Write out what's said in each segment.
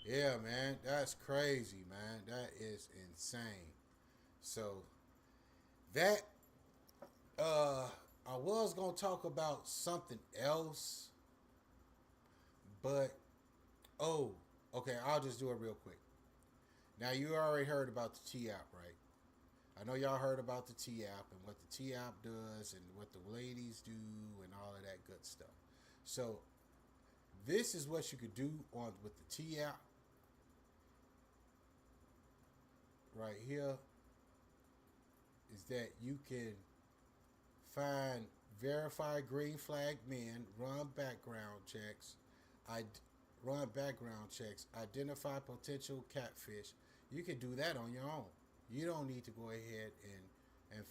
Yeah, man, that's crazy, man. That is insane. So that I was gonna talk about something else, but oh, okay, I'll just do it real quick. Now you already heard about the T app, right? I know y'all heard about the T app and what the T app does and what the ladies do and all of that good stuff. So this is what you could do on with the T app right here is that you can find verified green flag men, I run background checks, identify potential catfish. You can do that on your own. You don't need to go ahead and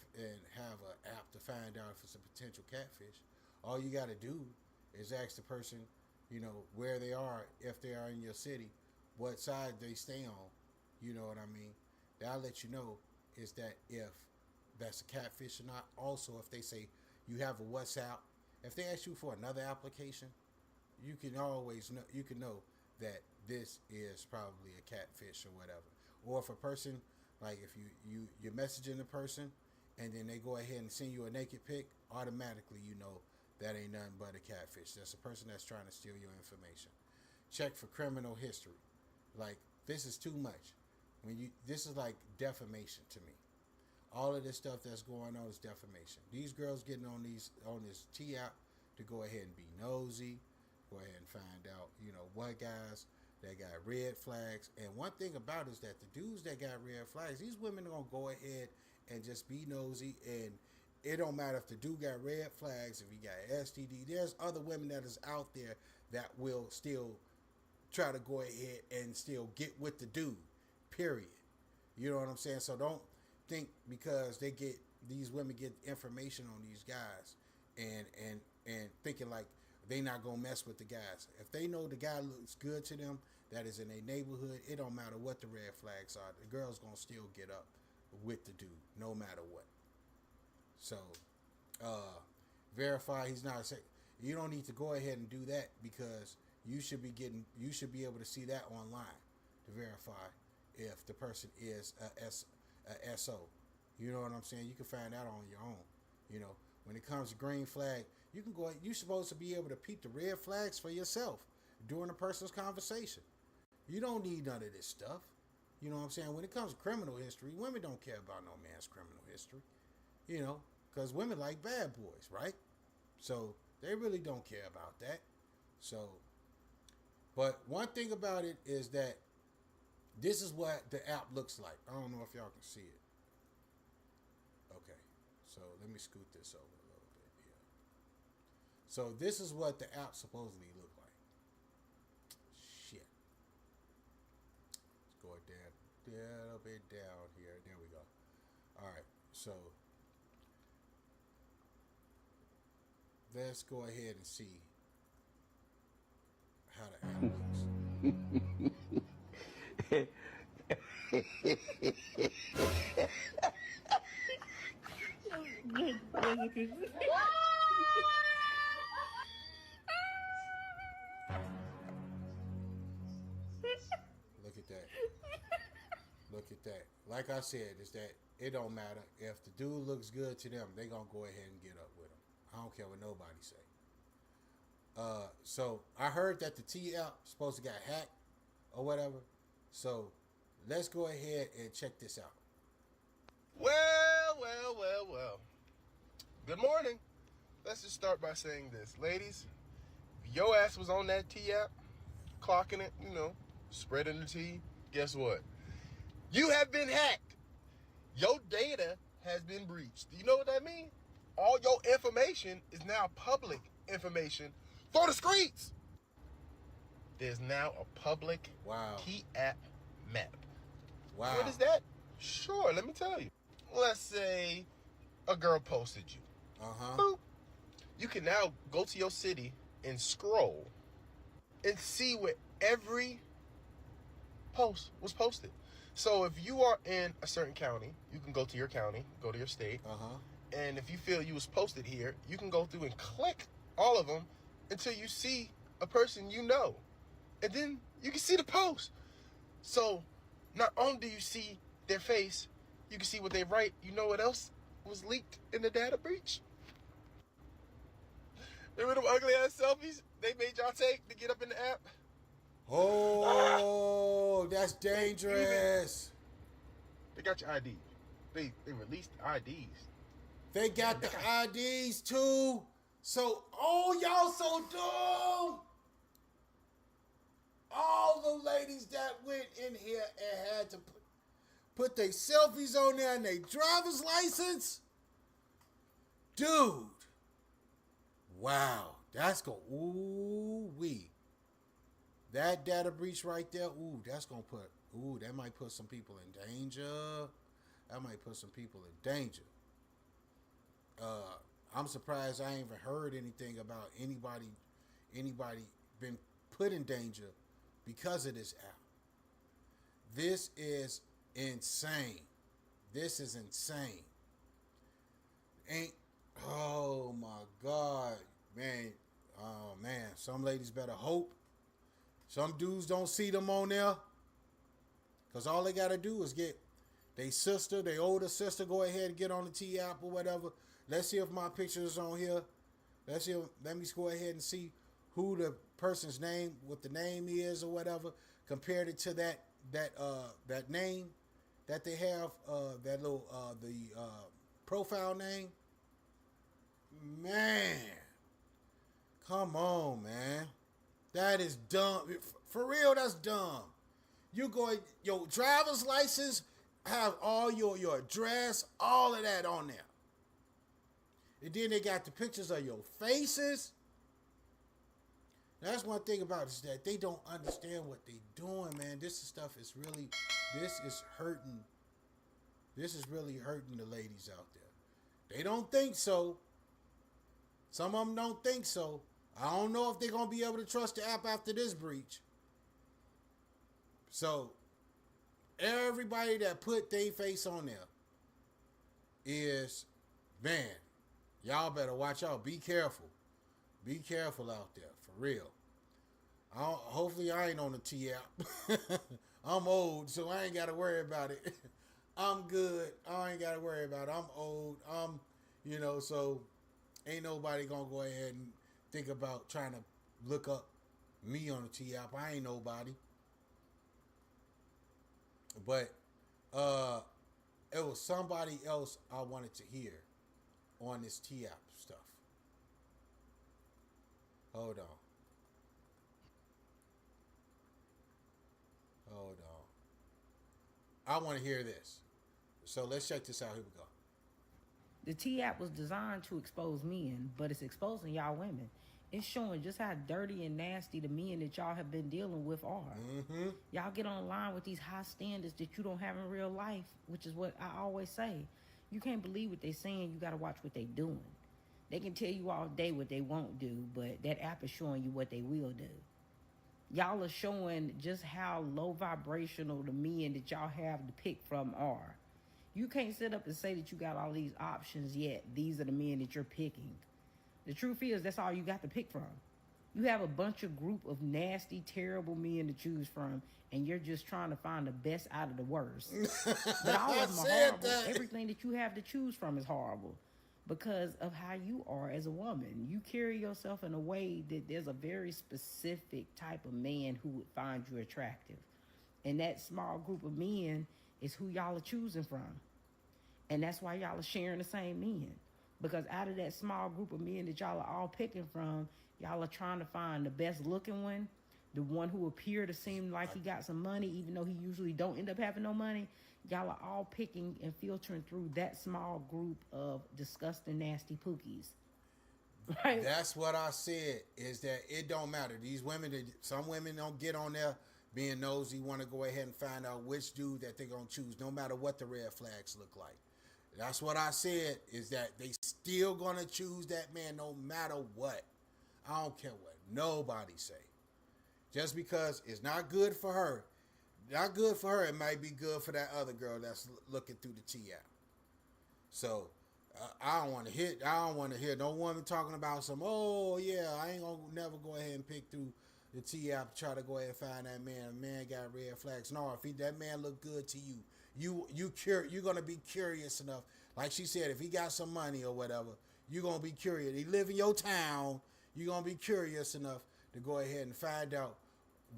have an app to find out if it's a potential catfish. All you got to do is ask the person, where they are, if they are in your city, what side they stay on. You know what I mean? That'll let you know is that if that's a catfish or not. Also, if they say you have a WhatsApp, if they ask you for another application, you can always know that this is probably a catfish or whatever. Or if a person like if you're messaging the person and then they go ahead and send you a naked pic, automatically you know that ain't nothing but a catfish. That's a person that's trying to steal your information. Check for criminal history. Like this is too much. This is like defamation to me. All of this stuff that's going on is defamation. These girls getting on this T app to go ahead and be nosy, go ahead and find out, what guys that got red flags. And one thing about it is that the dudes that got red flags, these women are gonna go ahead and just be nosy, and it don't matter if the dude got red flags, if he got STD. There's other women that is out there that will still try to go ahead and still get with the dude. Period. You know what I'm saying? So don't think because these women get information on these guys and thinking like they not gonna mess with the guys. If they know the guy looks good to them, that is in a neighborhood, it don't matter what the red flags are. The girl's gonna still get up with the dude, no matter what. So, uh, verify he's not. You don't need to go ahead and do that because You should be able to see that online to verify if the person is a SO. You know what I'm saying? You can find that on your own. When it comes to green flag, you can go. You're supposed to be able to peep the red flags for yourself during a person's conversation. You don't need none of this stuff. You know what I'm saying? When it comes to criminal history, women don't care about no man's criminal history. Because women like bad boys, right? So they really don't care about that. So, but one thing about it is that this is what the app looks like. I don't know if y'all can see it. Okay, so let me scoot this over a little bit here. So this is what the app supposedly look like. Shit. Let's go down a little bit down here. There we go. All right, so let's go ahead and see how the app looks. Look at that. Look at that. Like I said, is that it don't matter. If the dude looks good to them, they gonna go ahead and get up with him. I don't care what nobody say. So I heard that the T app supposed to got hacked or whatever. So let's go ahead and check this out. Well, well, well, well. Good morning. Let's just start by saying this. Ladies, if your ass was on that T app, clocking it, spreading the tea, guess what? You have been hacked. Your data has been breached. Do you know what that means? All your information is now public information for the streets. There's now a public Wow. T app map. Wow. What is that? Sure, let me tell you. Let's say a girl posted you. Boop. You can now go to your city and scroll and see where every post was posted. So if you are in a certain county, you can go to your county, go to your state. And if you feel you was posted here, you can go through and click all of them until you see a person you know. And then you can see the post. So not only do you see their face, you can see what they write. You know what else was leaked in the data breach? Remember them ugly ass selfies they made y'all take to get up in the app? Oh, that's Even dangerous. they got your ID. They released IDs. They Man, got they the got IDs too. So, oh, y'all so dumb. All the ladies that went in here and had to put their selfies on there and their driver's license. Dude. Wow. That's going, ooh, wee. That data breach right there, ooh, that's going to put, ooh, that might put some people in danger. That might put some people in danger. I'm surprised I ain't even heard anything about anybody been put in danger because of this app. This is insane. This is insane. Ain't oh my God, man. Oh man, some ladies better hope. Some dudes don't see them on there. Cause all they gotta do is get their older sister, go ahead and get on the T app or whatever. Let's see if my picture is on here. Let me go ahead and see who the person's name, what the name is or whatever, compared it to that name that they have, that little the profile name. Man, come on, man. That is dumb. For real, that's dumb. You go your driver's license, have all your address, all of that on there. And then they got the pictures of your faces. That's one thing about it is that they don't understand what they doing, man. This is hurting. This is really hurting the ladies out there. They don't think so. Some of them don't think so. I don't know if they're going to be able to trust the app after this breach. So, everybody that put their face on there is, man, y'all better watch out. Be careful. Be careful out there, for real. Hopefully I ain't on the T app. I'm old, so I ain't got to worry about it. I'm good. I ain't got to worry about it. I'm old. So ain't nobody going to go ahead and think about trying to look up me on the T app. I ain't nobody. But it was somebody else I wanted to hear on this T app stuff. Hold on. I want to hear this. So let's check this out. Here we go. The T app was designed to expose men, but it's exposing y'all women. It's showing just how dirty and nasty the men that y'all have been dealing with are. Mm-hmm. Y'all get online with these high standards that you don't have in real life, which is what I always say. You can't believe what they saying. You got to watch what they doing. They can tell you all day what they won't do, but that app is showing you what they will do. Y'all are showing just how low vibrational the men that y'all have to pick from are. You can't sit up and say that you got all these options yet. These are the men that you're picking. The truth is, that's all you got to pick from. You have a bunch of group of nasty, terrible men to choose from, and you're just trying to find the best out of the worst. But all of them are horrible. Everything that you have to choose from is horrible because of how you are as a woman. You carry yourself in a way that there's a very specific type of man who would find you attractive. And that small group of men is who y'all are choosing from. And that's why y'all are sharing the same men. Because out of that small group of men that y'all are all picking from, y'all are trying to find the best looking one, the one who appear to seem like he got some money, even though he usually don't end up having no money. Y'all are all picking and filtering through that small group of disgusting, nasty pookies. Right? That's what I said, is that it don't matter. These women, some women don't get on there being nosy, want to go ahead and find out which dude that they're going to choose, no matter what the red flags look like. That's what I said, is that they still going to choose that man no matter what. I don't care what nobody say. Just because it's not good for her, it might be good for that other girl that's looking through the T app. So I don't want to hear no woman talking about some, oh yeah, I ain't gonna never go ahead and pick through, the T app, try to go ahead and find that man. A man got red flags. No, if that man look good to you, you're gonna be curious enough. Like she said, if he got some money or whatever, you're gonna be curious. He live in your town, you're gonna be curious enough to go ahead and find out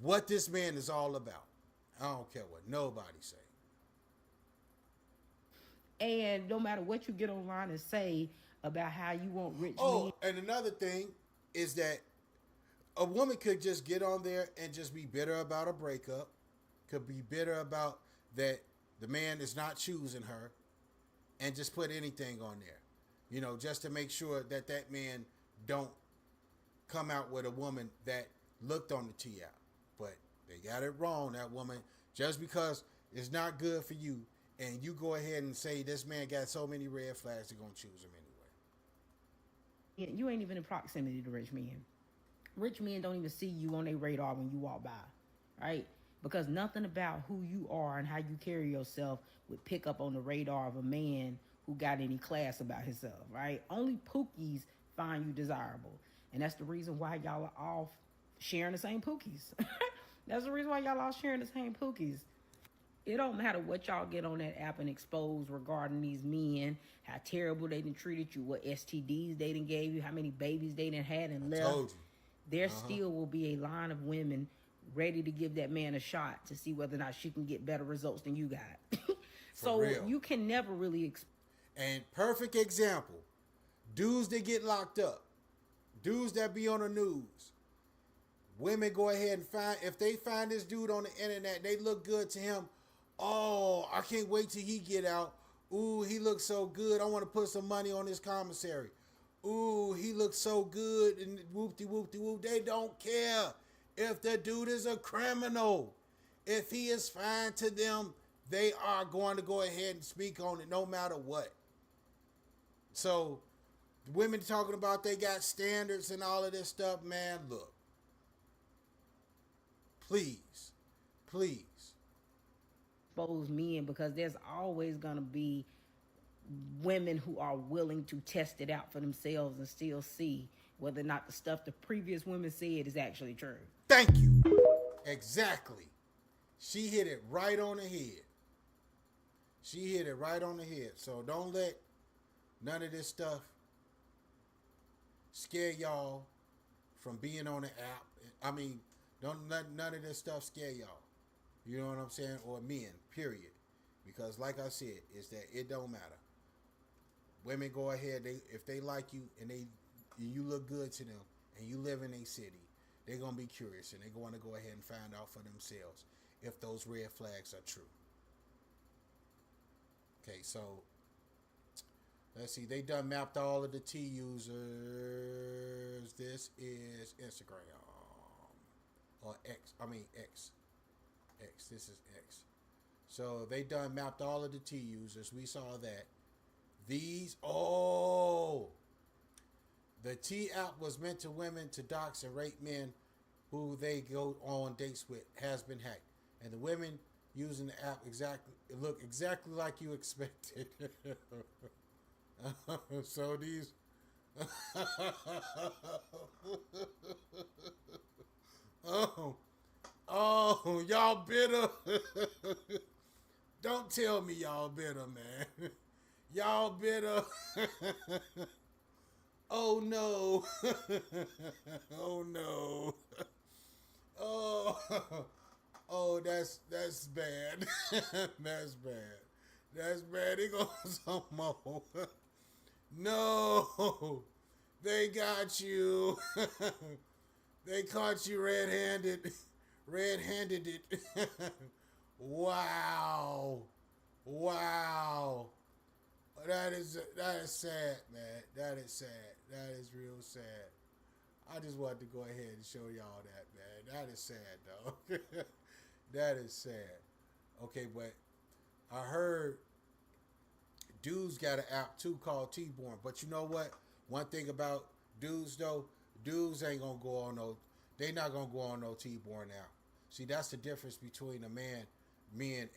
what this man is all about. I don't care what nobody say. And no matter what you get online and say about how you want rich men. Oh, and another thing is that a woman could just get on there and just be bitter about a breakup, could be bitter about that the man is not choosing her, and just put anything on there, just to make sure that that man don't come out with a woman that looked on the T app. But they got it wrong, that woman, just because it's not good for you, and you go ahead and say this man got so many red flags, they're going to choose him anyway. You ain't even in proximity to rich men. Rich men don't even see you on their radar when you walk by, right? Because nothing about who you are and how you carry yourself would pick up on the radar of a man who got any class about himself, right? Only pookies find you desirable. And that's the reason why y'all are all sharing the same pookies. That's the reason why y'all all sharing the same pookies. It don't matter what y'all get on that app and expose regarding these men, how terrible they done treated you, what STDs they done gave you, how many babies they done had and left. Told you. There still will be a line of women ready to give that man a shot to see whether or not she can get better results than you got. So real. you can never really... And perfect example, dudes that get locked up, dudes that be on the news. Women go ahead and if they find this dude on the internet, they look good to him. Oh, I can't wait till he get out. Ooh, he looks so good. I want to put some money on his commissary. Ooh, he looks so good, and whoop-de-whoop-de-whoop. They don't care if the dude is a criminal. If he is fine to them, they are going to go ahead and speak on it no matter what. So, women talking about they got standards and all of this stuff, man, look. Please. Expose men, because there's always going to be women who are willing to test it out for themselves and still see whether or not the stuff the previous women said is actually true. Thank you. Exactly. She hit it right on the head. So don't let none of this stuff scare y'all from being on the app. I mean, don't let none of this stuff scare y'all. You know what I'm saying? Or men, period. Because like I said, is that it don't matter. Women go ahead, if they like you and you look good to them and you live in a city, they're going to be curious and they're going to go ahead and find out for themselves if those red flags are true. Okay, so let's see. They done mapped all of the T users. This is Instagram. Or X. This is X. So they done mapped all of the T users. We saw that. The T app was meant to women to dox and rape men who they go on dates with has been hacked. And the women using the app look exactly like you expected. So these Oh, y'all bitter. Don't tell me y'all bitter, man. Y'all bitter. Oh no. Oh no. Oh, that's bad. That's bad. It goes some more. No. They got you. They caught you red-handed. Red-handed it. Wow. That is sad, man. That is sad. That is real sad. I just wanted to go ahead and show y'all that, man. That is sad, though. That is sad. Okay, but I heard dudes got an app too called T-Born. But you know what? One thing about dudes, though, dudes ain't gonna go on they not gonna go on no T-Born app. See, that's the difference between men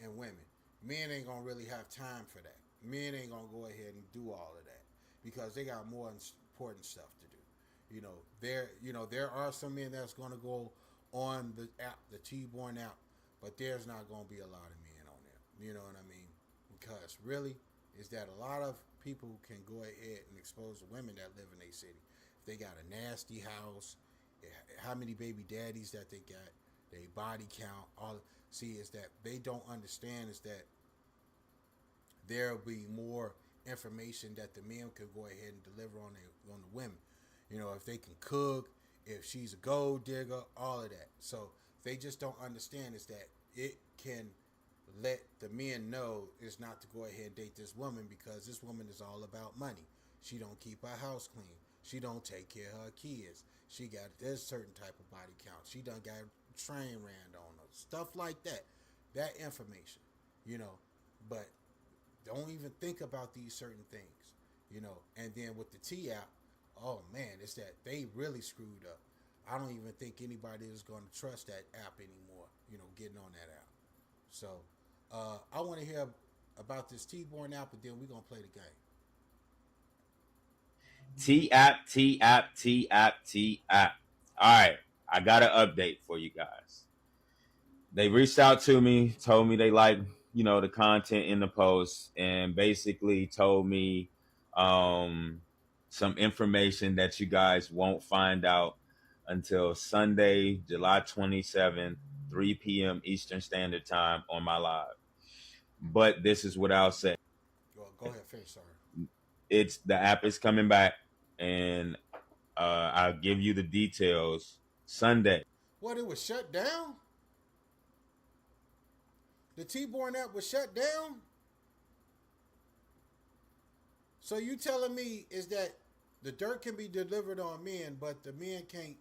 and women. Men ain't gonna really have time for that. Men ain't gonna go ahead and do all of that because they got more important stuff to do. There are some men that's gonna go on the app, the T-Born app, but there's not going to be a lot of men on there. You know what I mean? Because really, is that a lot of people can go ahead and expose the women that live in their city. If they got a nasty house, how many baby daddies that they got, their body count, all. See, is that they don't understand is that there'll be more information that the men could go ahead and deliver on the women. You know, if they can cook, if she's a gold digger, all of that. So they just don't understand is that it can let the men know is not to go ahead and date this woman because this woman is all about money. She don't keep her house clean. She don't take care of her kids. She got this certain type of body count. She done got train ran on her. Stuff like that. That information, you know. But don't even think about these certain things, you know. And then with the T app, oh man, it's that they really screwed up. I don't even think anybody is going to trust that app anymore, you know, getting on that app. So I want to hear about this T-Born app, and then we're going to play the game. T-App, T-App, T-App, T-App. All right, I got an update for you guys. They reached out to me, told me they like, you know, the content in the post, and basically told me some information that you guys won't find out until Sunday, July 27th, 3 p.m. Eastern Standard Time on my live. But this is what I'll say. Go ahead, finish, sorry. It's the app is coming back, and I'll give you the details Sunday. What, it was shut down? The T-Born app was shut down? So you telling me is that the dirt can be delivered on men, but the men can't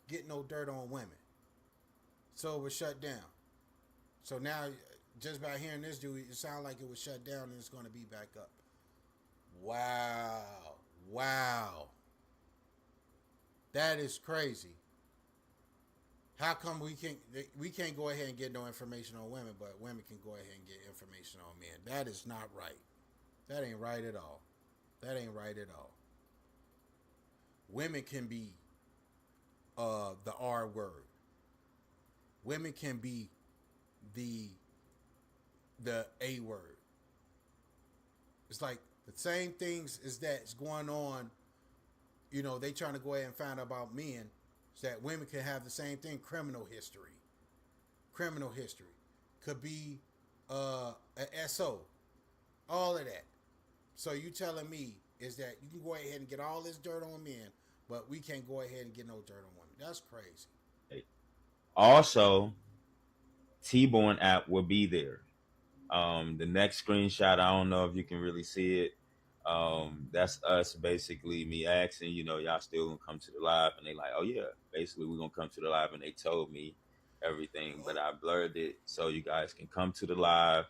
get no dirt on women? So it was shut down. So now, just by hearing this dude, it sounds like it was shut down and it's going to be back up. Wow. That is crazy. How come we can't go ahead and get no information on women, but women can go ahead and get information on men? That is not right. That ain't right at all. Women can be the R word. Women can be the A word. It's like the same things as that's going on. You know, they trying to go ahead and find out about men, so that women can have the same thing. Criminal history could be an SO, all of that. So you telling me is that you can go ahead and get all this dirt on men, but we can't go ahead and get no dirt on women? That's crazy. Also, T-Born app will be there. The next screenshot, I don't know if you can really see it. That's us, basically me asking, you know, y'all still gonna come to the live? And they like, oh yeah, basically we're gonna come to the live. And they told me everything, but I blurred it so you guys can come to the live,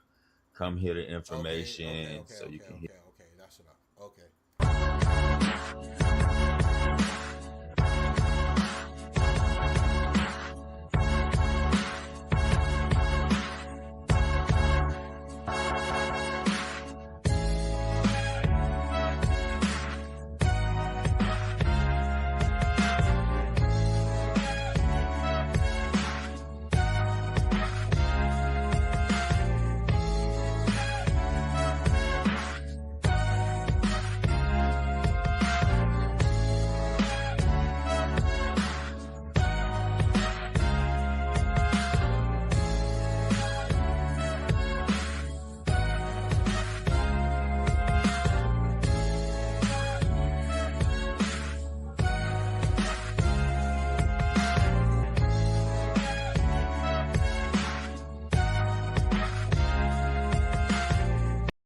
come hear the information, so you can hear.